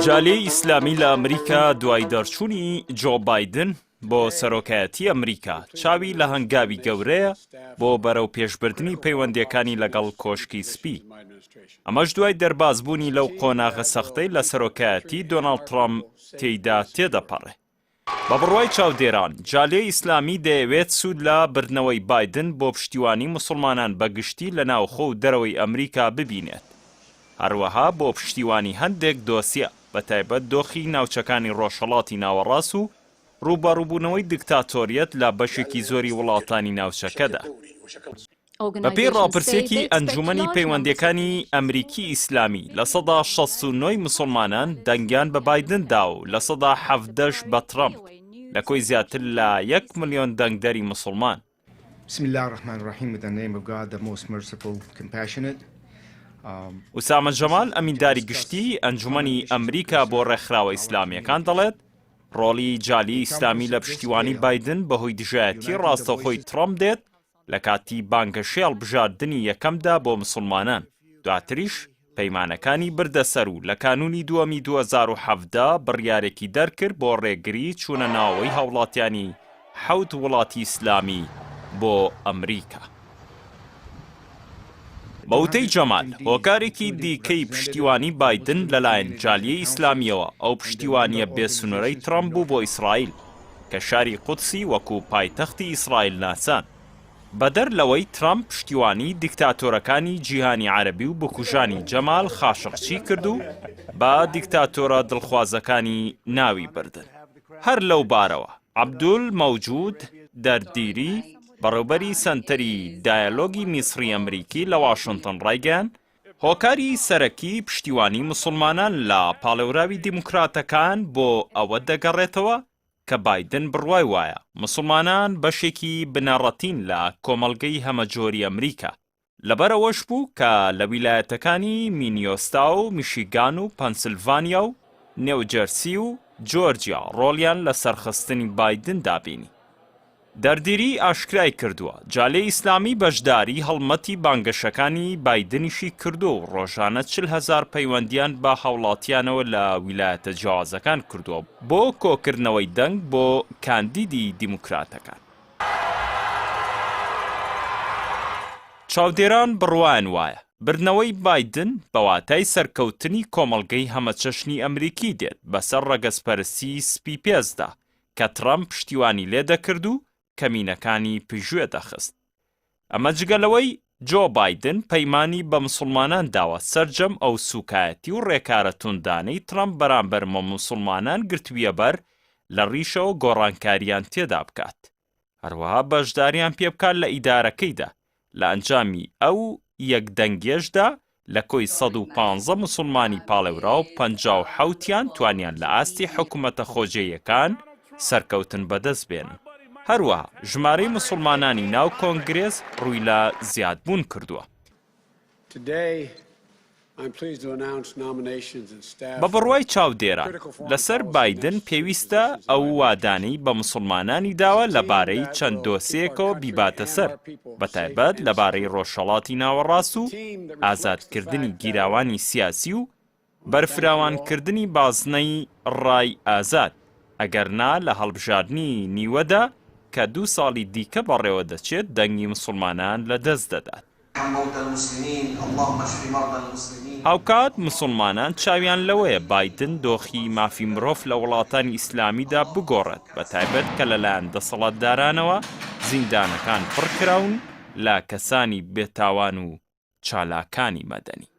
جالێی ئیسلامی لە ئەمریکا دوای دەرچوونی جۆ بایدن بۆ سەرۆکایەتی ئەمریکا چاوی لە هەنگاوی گەورەیە بۆ بەرەو پێشبردننی پەیوەندیەکانی لەگەڵ کۆشکی سپی. ئەمەش دوای دەربازبوونی لەو قۆناغە سەختەی لە سەرۆکایەتی دۆناڵد ترامپ تێیدا تێدەپەڕێ. بە بڕوای چاودێران جالێی ئیسلامی دەیەوێت سوود لە بردنەوەی بایدن بۆ پشتیوانی موسڵمانان بەگشتی لە ناوخۆ و دەرەوەی ئەمریکا ببینێت. هەروەها بۆ پشتیوانی هەندێک دۆسیە بەتایبەت دۆخی ناوچەکانی ڕۆژهەڵاتی ناوەڕاست و ڕووبەڕووبوونەوەی دیکتاتۆریەت لە بەشێکی زۆری وڵاتانی ناوچەکەدا. بەپێی ڕاپرسێکی ئەنجومەنی پەیوەندیەکانی ئەمریکی ئیسلامی لە سەدا 69 مسلمانان دەنگیان بە بایدن دا و لە سەدا 17 بە ترامپ لە کۆی زیاتر لە 1 ملیۆن دەنگدەری مسلمان. بسم الله الرحمن الرحیم with the name of God, the most merciful, compassionate. ئوسامە جەمال ئەمینداری گشتی ئەنجومەنی ئەمریکا بۆ ڕێکخراوە ئیسلامیەکان دەڵێت ڕۆڵی جالی ئیسلامی لە پشتیوانی بایدن بەهۆی دژایەتی ڕاستەوخۆی ترامپ دێت لە کاتی بانگەشەی هەڵبژاردننی یەکەمدا بۆ مسلمانان. دواتریش پەیمانەکانی بردەسەر و لە کانونی دووەمی 2017 بڕیارێکی دەرکرد بۆ ڕێگری چوونە ناوەوەی هاوڵاتیانی 7 وڵاتی ئیسلامی بۆ ئەمریکا. بەوتەی جەمال هۆکارێکی دیکەی پشتیوانی بایدن لەلایەن جالیەی ئیسلامیەوە ئەو پشتیوانیە بێسونورەی ترامپ بوو بۆ ئیسرائیل کە شاری قودسی وەکو پایتەختی ئیسرائیل ناسان. بەدەر لەوەی ترامپ پشتیوانی دیکتاتۆرەکانی جیهانی عەرەبی و بکوژانی جەمال خاشقچی کرد و بە دیکتاتۆرە دڵخوازەکانی ناوی بردن. هەر لەو بارەوە عەبدول مەوجود دەردیری بەڕێوەبەری سەنتەری دایەلۆگی میسری ئەمریکی لە واشنتن ڕایگەیاند هۆکاری سەرەکی پشتیوانی موسڵمانان لە پاڵێوراوی دیموکراتەکان بۆ ئەوە دەگەڕێتەوە کە بایدن بڕوای وایە موسڵمانان بەشێکی بنەڕەتین لە کۆمەڵگەی هەمەجۆری ئەمریکا. لەبەرەوەش بوو کە لە ویلایەتەکانی مینیۆستا و میشیگان و پەنسیلڤانیا و نێوجەرسی و جۆرجیا ڕۆڵیان لە سەرخستنی بایدن دابینی. دەردیری ئاشکرای کردووە جالێی ئیسلامی بەشداری هەڵمەتی بانگەشەکانی بایدنیشی کردو و ڕۆژانە 40,000 پەیوەندیان بە هاوڵاتیانەوە لە ویلایەتە جیاوازەکان کردووە بۆ کۆکردنەوەی دەنگ بۆ کاندیدی دیموکراتەکان. چاودێران بڕوایان وایە بردنەوەی بایدن بەواتای سەرکەوتنی کۆمەڵگەی هەمەچەشنی ئەمریکی دێت بەسەر ڕەگەزپەرستی سپی پێزدا کە ترامپ پشتیوانی لێ دەکرد و کەمینەکانی پژوێ دەخست. ئەمە جگەلەوەی جۆ بایدن پەیمانی بە مسلمانان داوە سەرجەم ئەو سوکایەتی و ڕێکارە توندانەی ترامپ بەرامبەر مە مسلمانان گرتوویە بەر لە ڕیشەوە گۆڕانکاریان تێدا بکات. هەروەها بەشداریان پێ بکات لە ئیدارەکەیدا لە ئەنجامی ئەو یەکدەنگێشدا لە کۆی 115 مسلمانی پاڵێورا و 57یان توانیان لە ئاستی حکوومەتە خۆجێیەکان سەرکەوتن بەدەست بێنن. هەروەها ژمارەی مسلمانانی ناو کۆنگرێز ڕووی لە زیادبوون کردووە. بە بڕوای چاودێران لەسەر بایدن پێویستە ئەو وادانەی بە مسلمانانی داوە لەبارەی چەند دۆسیەکەوە بیباتە سەر بەتایبەت لەبارەی ڕۆژهەڵاتی ناوەڕاست و ئازادکردنی گیراوانی سیاسی و بەرفراوانکردنی بازنەی ڕای ئازاد ئەگەرنا لە هەڵبژاردننی نیوەدا کە 2 ساڵی دیکە بەڕێوە دەچێت دەنگی مسلمانان لە دەست دەدات. هاوکات مسلمانان چاویان لەوەیە بایدن دۆخی مافی مرۆڤ لە وڵاتانی ئیسلامیدا بگۆڕێت بەتایبەت کە لەلایەن دەسەڵاتدارانەوە زیندانەکان پڕکراون لە کەسانی بێتاوان و چالاکانی مەدەنی.